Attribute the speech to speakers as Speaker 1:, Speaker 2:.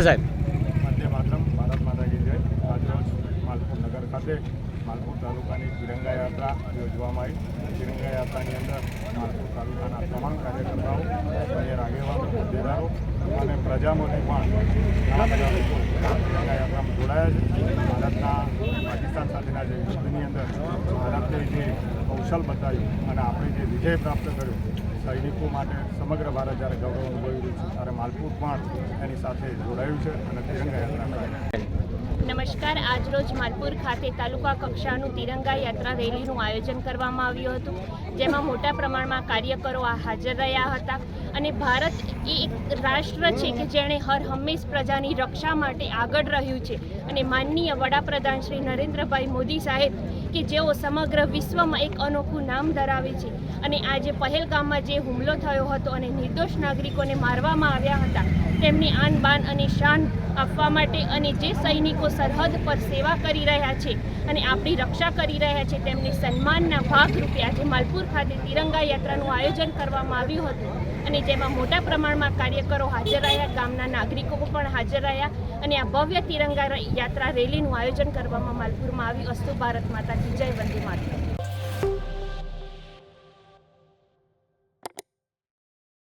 Speaker 1: સાહેબ
Speaker 2: વંદે માતરમ, ભારત માતા કી જય। આજરોજ માલપુર નગર ખાતે માલપુર તાલુકાની તિરંગા યાત્રા યોજવામાં આવી। તિરંગા યાત્રાની અંદર માલપુર તાલુકાના તમામ કાર્યકર્તાઓ, સૈન્ય આગેવાનો, હોદ્દેદારો અને પ્રજામાંથી પણ ઘણા બધા લોકો તિરંગા યાત્રામાં જોડાયા છે। ભારતના પાકિસ્તાન સાથેના જે યુદ્ધની અંદર ભારતે જે કૌશલ બતાવ્યું અને આપણે જે વિજય પ્રાપ્ત કર્યો, સૈનિકો માટે સમગ્ર ભારત જ્યારે ગૌરવ અનુભવી રહ્યું છે ત્યારે માલપુર પણ એની સાથે જોડાયું છે અને તિરંગા યાત્રા
Speaker 3: નમસ્કાર। આજરોજ માલપુર ખાતે તાલુકા કક્ષાનું તિરંગા યાત્રા રેલીનું આયોજન કરવામાં આવ્યું હતું, જેમાં મોટા પ્રમાણમાં કાર્યકરો હાજર રહ્યા હતા। અને ભારત એ એક રાષ્ટ્ર છે કે જેણે હર હંમેશ પ્રજાની રક્ષા માટે આગળ રહ્યું છે અને માનનીય વડાપ્રધાન શ્રી નરેન્દ્રભાઈ મોદી સાહેબ કે જેઓ સમગ્ર વિશ્વમાં એક અનોખું નામ ધરાવે છે અને આજે પહેલગામમાં જે હુમલો થયો હતો અને નિર્દોષ નાગરિકોને મારવામાં આવ્યા હતા, તેમની આન બાન અને શાન આપવા માટે અને જે સૈનિકો સરહદ પર સેવા કરી રહ્યા છે અને આપણી રક્ષા કરી રહ્યા છે, તેમને સન્માનના ભાગરૂપે આજે માલપુર ખાતે તિરંગા યાત્રાનું આયોજન કરવામાં આવ્યું હતું અને જેમાં મોટા પ્રમાણમાં કાર્યકરો હાજર રહ્યા, ગામના નાગરિકો પણ હાજર રહ્યા અને આ ભવ્ય તિરંગા યાત્રા રેલીનું આયોજન કરવામાં માલપુરમાં આવ્યું। અસ્તુ ભારત માતા કી જય, વંદે માતરમ।